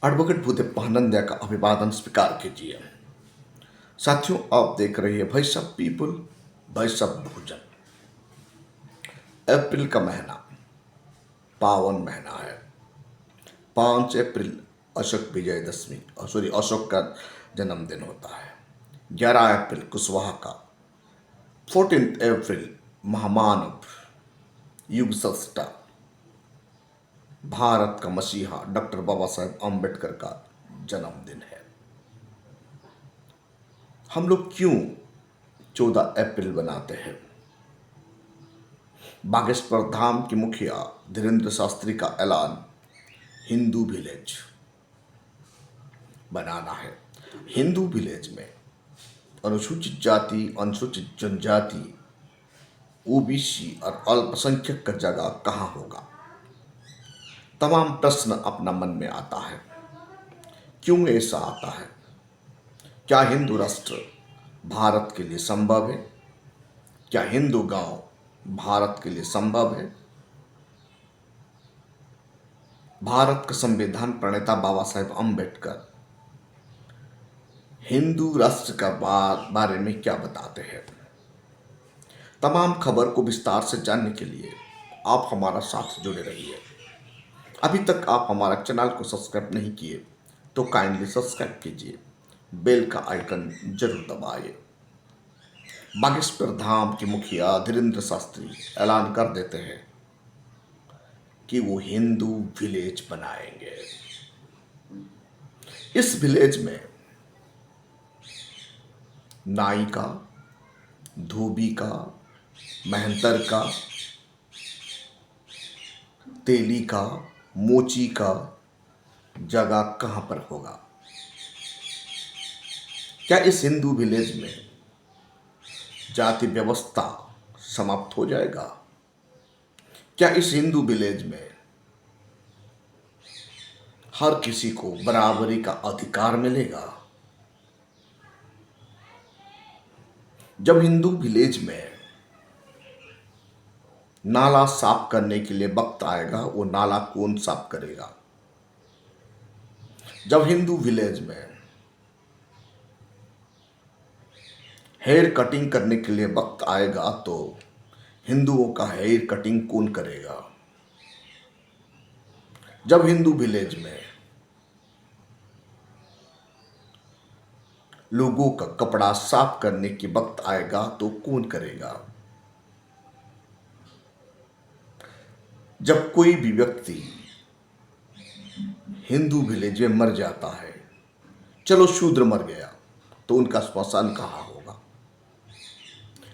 Advocate Bhudev पानंद्या का अभिवादन स्वीकार कीजिए। साथियों, आप देख रहे हैं भाई सब पीपल, भाई सब भोजन। अप्रैल का महीना पावन महीना है। 5 अप्रैल अशोक विजयदशमी सॉरी अशोक का जन्मदिन होता है। 11 अप्रैल कुशवाहा का, 14 अप्रैल महामानव युग सृष्टा भारत का मसीहा डॉक्टर बाबा साहेब अम्बेडकर का जन्मदिन है। हम लोग क्यों 14 अप्रैल बनाते हैं? बागेश्वर धाम के मुखिया धीरेन्द्र शास्त्री का ऐलान हिंदू विलेज बनाना है। हिंदू विलेज में अनुसूचित जाति, अनुसूचित जनजाति, ओबीसी और अल्पसंख्यक का जगह कहाँ होगा? तमाम प्रश्न अपना मन में आता है। क्यों ऐसा आता है? क्या हिंदू राष्ट्र भारत के लिए संभव है? क्या हिंदू गांव भारत के लिए संभव है? भारत का संविधान प्रणेता बाबा साहेब अम्बेडकर हिंदू राष्ट्र का बारे में क्या बताते हैं? तमाम खबर को विस्तार से जानने के लिए आप हमारा साथ जुड़े रहिए। अभी तक आप हमारा चैनल को सब्सक्राइब नहीं किए तो काइंडली सब्सक्राइब कीजिए, बेल का आइकन जरूर दबाइए। बागेश्वर धाम के मुखिया धीरेन्द्र शास्त्री ऐलान कर देते हैं कि वो हिंदू विलेज बनाएंगे। इस विलेज में नाई का, धोबी का, मेहनतर का, तेली का, मोची का जगह कहां पर होगा? क्या इस हिंदू विलेज में जाति व्यवस्था समाप्त हो जाएगा? क्या इस हिंदू विलेज में हर किसी को बराबरी का अधिकार मिलेगा? जब हिंदू विलेज में नाला साफ करने के लिए वक्त आएगा, वो नाला कौन साफ करेगा? जब हिंदू विलेज में हेयर कटिंग करने के लिए वक्त आएगा तो हिंदुओं का हेयर कटिंग कौन करेगा? जब हिंदू विलेज में लोगों का कपड़ा साफ करने के वक्त आएगा तो कौन करेगा? जब कोई भी व्यक्ति हिंदू विलेज में मर जाता है, चलो शूद्र मर गया तो उनका श्मशान कहाँ होगा?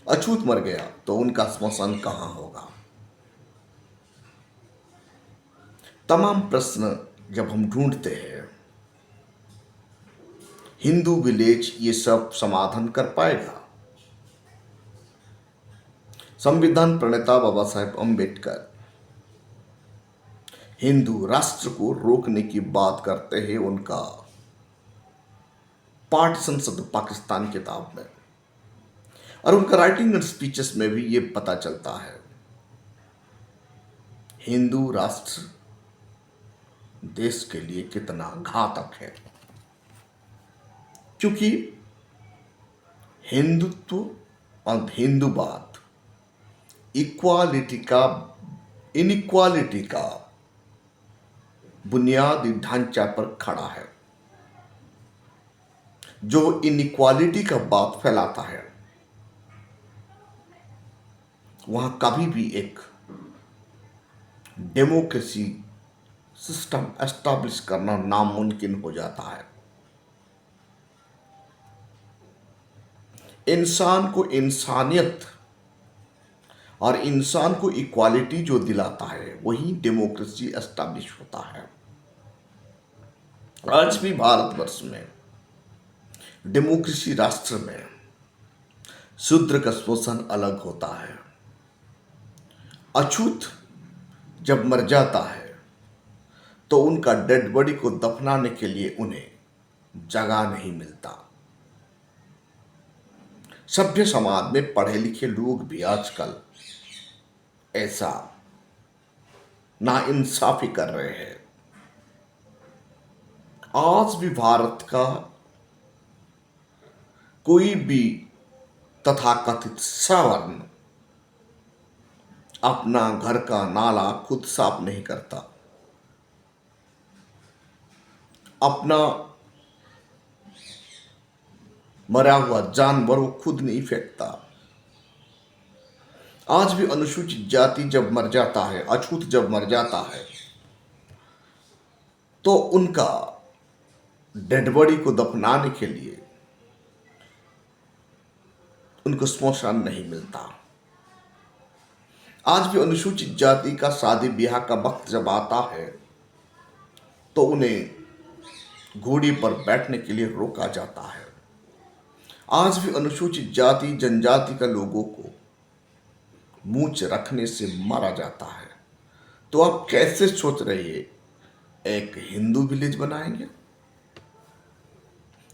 अछूत मर गया तो उनका श्मशान कहाँ होगा? तमाम प्रश्न जब हम ढूंढते हैं, हिंदू विलेज ये सब समाधान कर पाएगा? संविधान प्रणेता बाबा साहेब अम्बेडकर हिंदू राष्ट्र को रोकने की बात करते हैं उनका पार्टीशन शब्द पाकिस्तान किताब में, और उनका राइटिंग एंड स्पीचेस में भी ये पता चलता है। हिंदू राष्ट्र देश के लिए कितना घातक है, क्योंकि हिंदुत्व और हिंदूवाद इनइक्वालिटी का बुनियादी ढांचा पर खड़ा है। जो इनइक्वालिटी का बात फैलाता है, वहां कभी भी एक डेमोक्रेसी सिस्टम एस्टैब्लिश करना नामुमकिन हो जाता है। इंसान को इंसानियत और इंसान को इक्वालिटी जो दिलाता है, वही डेमोक्रेसी एस्टैब्लिश होता है। आज भी भारतवर्ष में डेमोक्रेसी राष्ट्र में शूद्र का शोषण अलग होता है। अछूत जब मर जाता है तो उनका डेड बॉडी को दफनाने के लिए उन्हें जगह नहीं मिलता। सभ्य समाज में पढ़े लिखे लोग भी आजकल ऐसा नाइंसाफी कर रहे हैं। आज भी भारत का कोई भी तथाकथित सवर्ण अपना घर का नाला खुद साफ नहीं करता, अपना मरा हुआ जानवर वो खुद नहीं फेंकता। आज भी अनुसूचित जाति जब मर जाता है, अछूत जब मर जाता है, तो उनका डेड बॉडी को दफनाने के लिए उनको स्मशान नहीं मिलता। आज भी अनुसूचित जाति का शादी ब्याह का वक्त जब आता है तो उन्हें घोड़ी पर बैठने के लिए रोका जाता है। आज भी अनुसूचित जाति जनजाति का लोगों को मूंछ रखने से मारा जाता है। तो आप कैसे सोच रहे हैं एक हिंदू विलेज बनाएंगे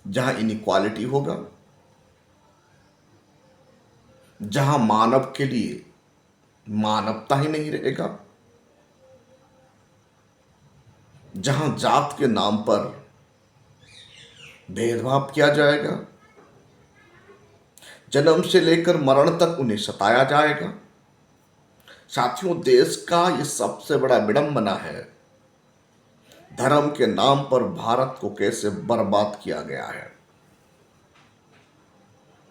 जहां इनइक्वालिटी होगा, जहां मानव के लिए मानवता ही नहीं रहेगा, जहां जात के नाम पर भेदभाव किया जाएगा, जन्म से लेकर मरण तक उन्हें सताया जाएगा। साथियों, देश का ये सबसे बड़ा विडंबना है, धर्म के नाम पर भारत को कैसे बर्बाद किया गया है।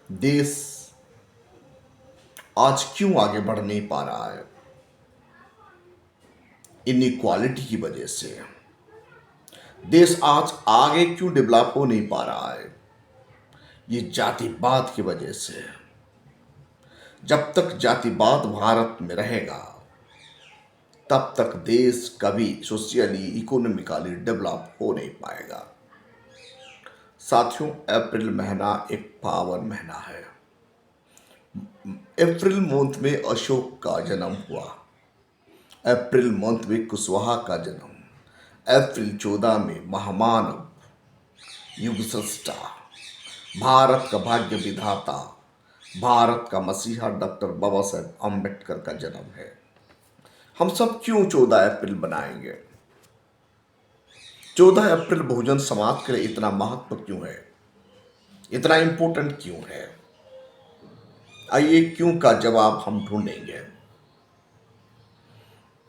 देश आज क्यों आगे बढ़ नहीं पा रहा है? इनइक्वालिटी की वजह से। देश आज आगे क्यों डेवलप हो नहीं पा रहा है? ये जातिवाद की वजह से। जब तक जातिवाद भारत में रहेगा तब तक देश कभी सोशली इकोनॉमिकली डेवलप हो नहीं पाएगा। साथियों, अप्रैल महीना एक पावन महीना है। अप्रैल मंथ में अशोक का जन्म हुआ, अप्रैल मंथ में कुशवाहा का जन्म, अप्रैल 14 में महामानव युग सृष्टा, भारत का भाग्य विधाता, भारत का मसीहा डॉक्टर बाबा साहेब अम्बेडकर का जन्म है। हम सब क्यों 14 अप्रैल बनाएंगे? 14 अप्रैल बहुजन समाज के लिए इतना महत्व क्यों है, इतना इंपॉर्टेंट क्यों है? आइए क्यों का जवाब हम ढूंढेंगे।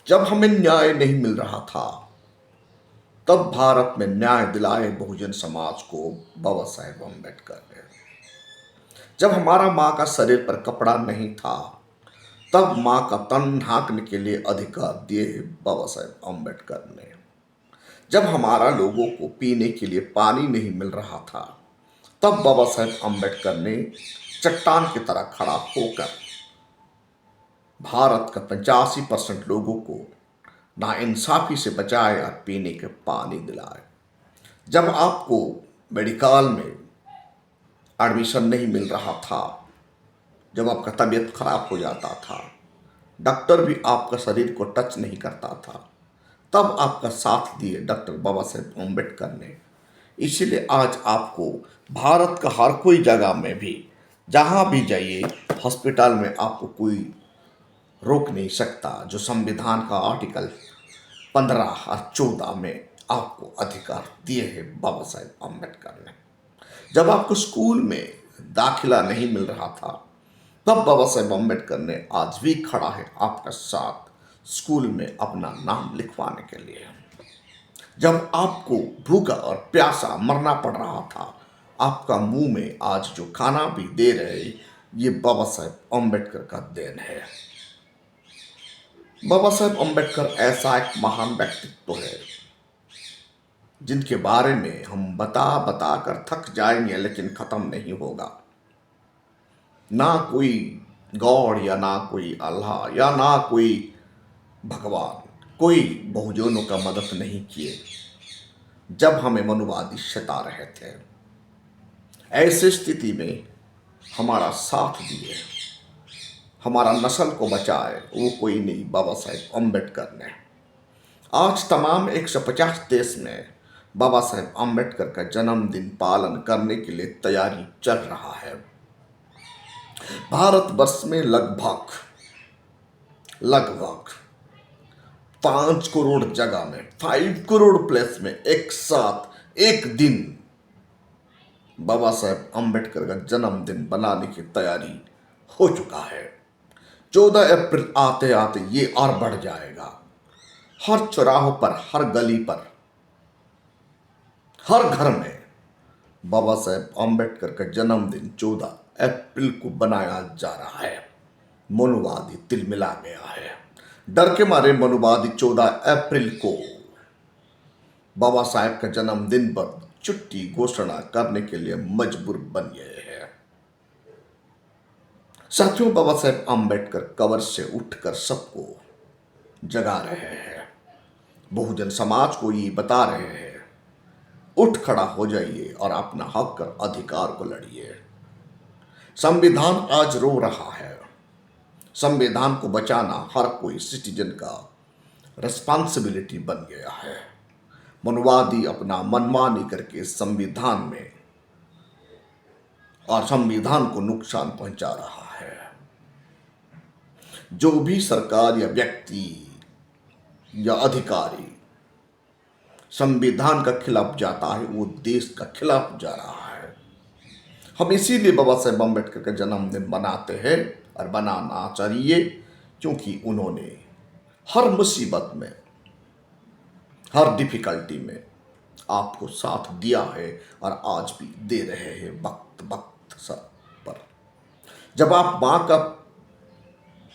जब हमें न्याय नहीं मिल रहा था तब भारत में न्याय दिलाए बहुजन समाज को बाबा साहेब अम्बेडकर ने। जब हमारा माँ का शरीर पर कपड़ा नहीं था तब माँ का तन ढांकने के लिए अधिकार दिए बाबा साहेब अम्बेडकर ने। जब हमारा लोगों को पीने के लिए पानी नहीं मिल रहा था तब बाबा साहेब अम्बेडकर ने चट्टान की तरह खड़ा होकर भारत का 85% लोगों को नाइंसाफी से बचाए और पीने के पानी दिलाए। जब आपको मेडिकल में एडमिशन नहीं मिल रहा था, जब आपका तबीयत खराब हो जाता था, डॉक्टर भी आपका शरीर को टच नहीं करता था, तब आपका साथ दिए डॉक्टर बाबा साहेब अम्बेडकर ने। इसीलिए आज आपको भारत का हर कोई जगह में भी, जहां भी जाइए, हॉस्पिटल में आपको कोई रोक नहीं सकता। जो संविधान का आर्टिकल 15 और 14 में आपको अधिकार दिए हैं बाबा साहेब अम्बेडकर ने। जब आपको स्कूल में दाखिला नहीं मिल रहा था तब बाबा साहेब अम्बेडकर ने आज भी खड़ा है आपका साथ स्कूल में अपना नाम लिखवाने के लिए। जब आपको भूखा और प्यासा मरना पड़ रहा था, आपका मुंह में आज जो खाना भी दे रहे, ये बाबा साहेब अम्बेडकर का देन है। बाबा साहेब अम्बेडकर ऐसा एक महान व्यक्तित्व है जिनके बारे में हम बता बता कर थक जाएंगे लेकिन खत्म नहीं होगा। ना कोई गॉड या ना कोई अल्लाह या ना कोई भगवान, कोई बहुजनों का मदद नहीं किए जब हमें मनुवादी सता रहे थे। ऐसी स्थिति में हमारा साथ दिए, हमारा नस्ल को बचाए, वो कोई नहीं, बाबा साहेब अम्बेडकर ने। आज तमाम 150 देश में बाबा साहेब अम्बेडकर का जन्मदिन पालन करने के लिए तैयारी चल रहा है। भारतवर्ष में लगभग 5 करोड़ जगह में, 5 करोड़ प्लेस में एक साथ एक दिन बाबा साहेब अम्बेडकर का जन्मदिन बनाने की तैयारी हो चुका है। 14 अप्रैल आते आते ये और बढ़ जाएगा। हर चौराहों पर, हर गली पर, हर घर में बाबा साहेब अम्बेडकर का जन्मदिन 14 अप्रैल को बनाया जा रहा है। मनुवादी तिलमिला गया है। डर के मारे मनुवादी 14 अप्रैल को बाबा साहेब का जन्मदिन पर छुट्टी घोषणा करने के लिए मजबूर बन गए हैं। साथियों, बाबा साहेब अम्बेडकर कब्र से उठकर सबको जगा रहे हैं। बहुजन समाज को ये बता रहे हैं, उठ खड़ा हो जाइए और अपना हक और अधिकार को लड़िए। संविधान आज रो रहा है। संविधान को बचाना हर कोई सिटीजन का रिस्पॉन्सिबिलिटी बन गया है। मनुवादी अपना मनमानी करके संविधान में और संविधान को नुकसान पहुंचा रहा है। जो भी सरकार या व्यक्ति या अधिकारी संविधान का खिलाफ जाता है, वो देश का खिलाफ जा रहा है। हम इसीलिए बाबा साहेब अम्बेडकर का जन्मदिन बनाते हैं और बनाना चाहिए, क्योंकि उन्होंने हर मुसीबत में, हर डिफिकल्टी में आपको साथ दिया है और आज भी दे रहे हैं वक्त वक्त सब पर। जब आप माँ का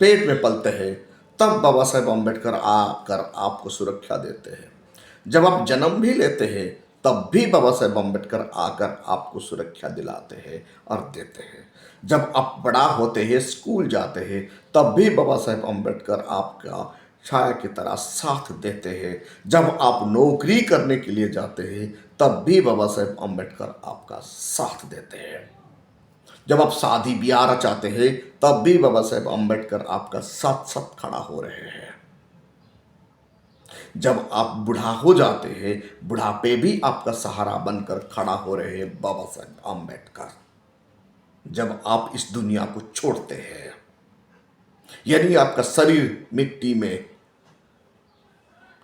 पेट में पलते हैं, तब बाबा साहेब अम्बेडकर आकर आपको सुरक्षा देते हैं। जब आप जन्म भी लेते हैं, तब भी बाबा साहेब अम्बेडकर आकर आपको सुरक्षा दिलाते हैं और देते हैं। जब आप बड़ा होते हैं, स्कूल जाते हैं, तब भी बाबा साहेब अम्बेडकर आपका छाया की तरह साथ देते हैं। जब आप नौकरी करने के लिए जाते हैं, तब भी बाबा साहेब अम्बेडकर आपका साथ देते हैं। जब आप शादी ब्याह रचाते हैं, तब भी बाबा साहेब अम्बेडकर आपका साथ साथ खड़ा हो रहे हैं। जब आप बूढ़ा हो जाते हैं, बुढ़ापे भी आपका सहारा बनकर खड़ा हो रहे हैं बाबा साहेब अम्बेडकर। जब आप इस दुनिया को छोड़ते हैं, यानी आपका शरीर मिट्टी में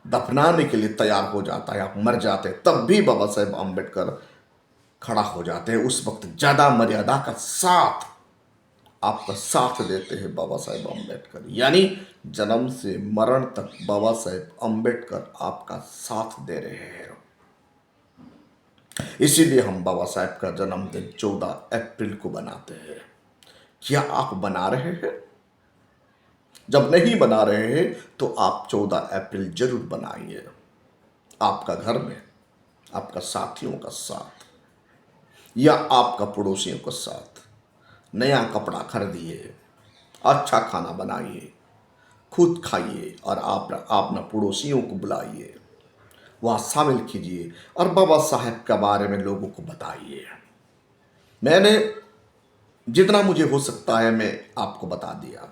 दफनाने के लिए तैयार हो जाता है, आप मर जाते हैं, तब भी बाबा साहेब अम्बेडकर खड़ा हो जाते हैं। उस वक्त ज्यादा मर्यादा का साथ आपका साथ देते हैं बाबा साहेब अम्बेडकर। यानी जन्म से मरण तक बाबा साहेब अम्बेडकर आपका साथ दे रहे हैं। इसीलिए हम बाबा साहेब का जन्मदिन 14 अप्रैल को बनाते हैं। क्या आप बना रहे हैं? जब नहीं बना रहे हैं तो आप 14 अप्रैल जरूर बनाइए। आपका घर में आपका साथियों का साथ या आपका पड़ोसियों का साथ नया कपड़ा खरीदिए, अच्छा खाना बनाइए, खुद खाइए और आप अपना पड़ोसियों को बुलाइए, वहाँ शामिल कीजिए और बाबा साहेब के बारे में लोगों को बताइए। मैंने जितना मुझे हो सकता है मैं आपको बता दिया।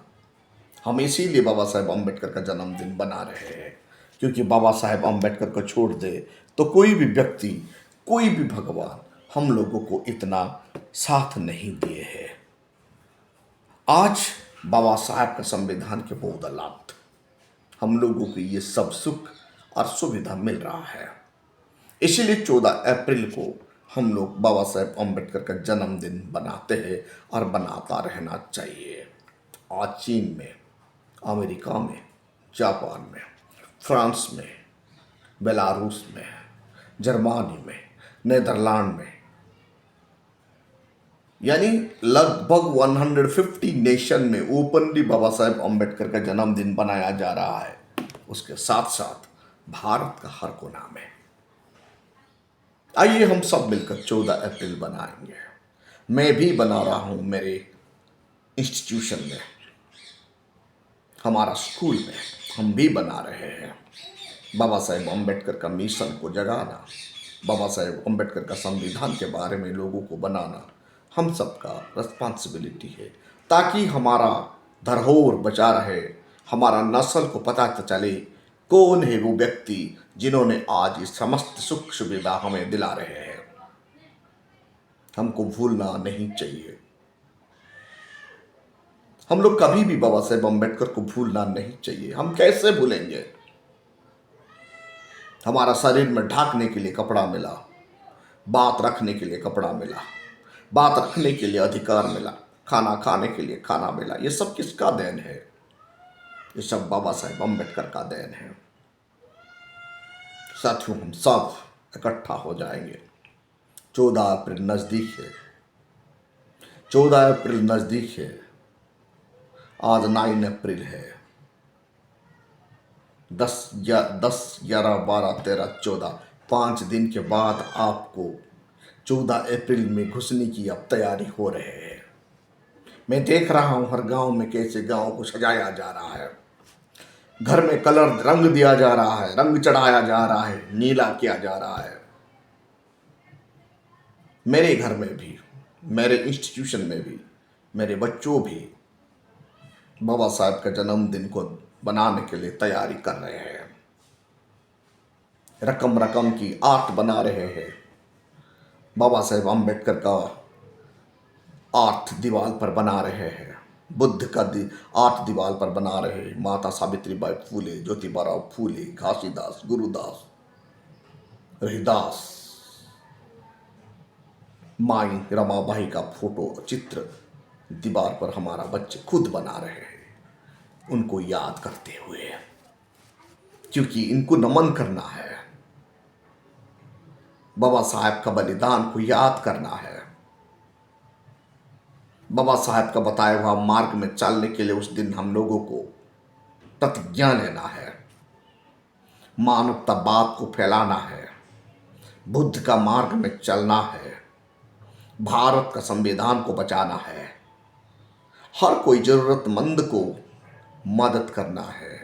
हम इसीलिए बाबा साहेब अम्बेडकर का जन्मदिन बना रहे हैं, क्योंकि बाबा साहेब अम्बेडकर को छोड़ दे तो कोई भी व्यक्ति, कोई भी भगवान हम लोगों को इतना साथ नहीं दिए है। आज बाबा साहेब का संविधान के बदौलत हम लोगों को ये सब सुख और सुविधा मिल रहा है। इसीलिए 14 अप्रैल को हम लोग बाबा साहेब अम्बेडकर का जन्मदिन बनाते हैं और बनाता रहना चाहिए। आज चीन में, अमेरिका में, जापान में, फ्रांस में, बेलारूस में, जर्मनी में, नीदरलैंड में, यानी लगभग 150 नेशन में ओपनली बाबा साहेब अम्बेडकर का जन्मदिन बनाया जा रहा है। उसके साथ साथ भारत का हर कोना में। आइए हम सब मिलकर 14 अप्रैल बनाएंगे। मैं भी बना रहा हूं मेरे इंस्टीट्यूशन में, हमारा स्कूल में हम भी बना रहे हैं। बाबा साहेब अम्बेडकर का मिशन को जगाना, बाबा साहेब अम्बेडकर का संविधान के बारे में लोगों को बनाना हम सबका रिस्पॉन्सिबिलिटी है, ताकि हमारा धरोहर बचा रहे, हमारा नस्ल को पता चले कौन है वो व्यक्ति जिन्होंने आज इस समस्त सुख सुविधा हमें दिला रहे हैं। हमको भूलना नहीं चाहिए। हम लोग कभी भी बाबा साहेब अम्बेडकर को भूलना नहीं चाहिए। हम कैसे भूलेंगे? हमारा शरीर में ढाकने के लिए कपड़ा मिला, बात रखने के लिए कपड़ा मिला, बात रखने के लिए अधिकार मिला, खाना खाने के लिए खाना मिला। ये सब किसका देन है? ये सब बाबा साहेब अम्बेडकर का देन है। साथियों, हम सब इकट्ठा हो जाएंगे। 14 अप्रैल नज़दीक है। 14 अप्रैल नज़दीक है। आज 9 अप्रैल है। 10, 11, 12, 13, 14 5 दिन के बाद आपको 14 अप्रैल में घुसने की अब तैयारी हो रहे हैं। मैं देख रहा हूं हर गांव में कैसे गांव को सजाया जा रहा है, घर में कलर रंग दिया जा रहा है, रंग चढ़ाया जा रहा है, नीला किया जा रहा है। मेरे घर में भी, मेरे इंस्टीट्यूशन में भी, मेरे बच्चों भी बाबा साहब का जन्मदिन को बनाने के लिए तैयारी कर रहे हैं। रकम रकम की आर्ट बना रहे हैं। बाबा साहेब अम्बेडकर का आर्ट दीवार पर बना रहे हैं। बुद्ध का आर्ट दीवार पर बना रहे हैं। माता सावित्रीबाई फूले, ज्योतिबाराव फूले, घासीदास, गुरुदास, रहीदास, माई रमाबाई का फोटो चित्र दीवार पर हमारा बच्चे खुद बना रहे हैं, उनको याद करते हुए, क्योंकि इनको नमन करना है। बाबा साहब का बलिदान को याद करना है। बाबा साहब का बताया हुआ मार्ग में चलने के लिए उस दिन हम लोगों को प्रतिज्ञा लेना है। मानवतावाद को फैलाना है। बुद्ध का मार्ग में चलना है। भारत का संविधान को बचाना है। हर कोई जरूरतमंद को मदद करना है।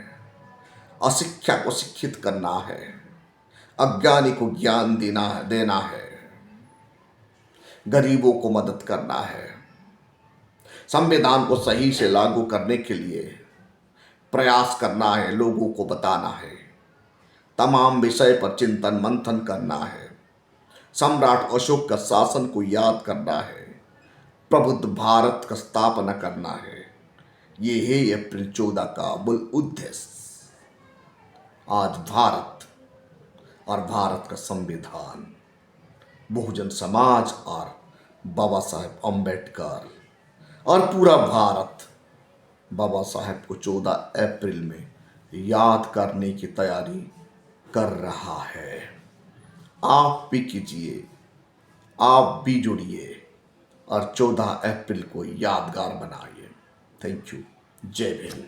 अशिक्षा को शिक्षित करना है। अज्ञानी को ज्ञान देना है। गरीबों को मदद करना है। संविधान को सही से लागू करने के लिए प्रयास करना है, लोगों को बताना है। तमाम विषय पर चिंतन मंथन करना है। सम्राट अशोक का शासन को याद करना है। प्रबुद्ध भारत का स्थापना करना है। ये है अप्रैल 14 का मूल उद्देश्य। आज भारत और भारत का संविधान, बहुजन समाज और बाबा साहेब अम्बेडकर और पूरा भारत बाबा साहेब को 14 अप्रैल में याद करने की तैयारी कर रहा है। आप भी कीजिए, आप भी जुड़िए और 14 अप्रैल को यादगार बनाइए। Thank you. जय भीम।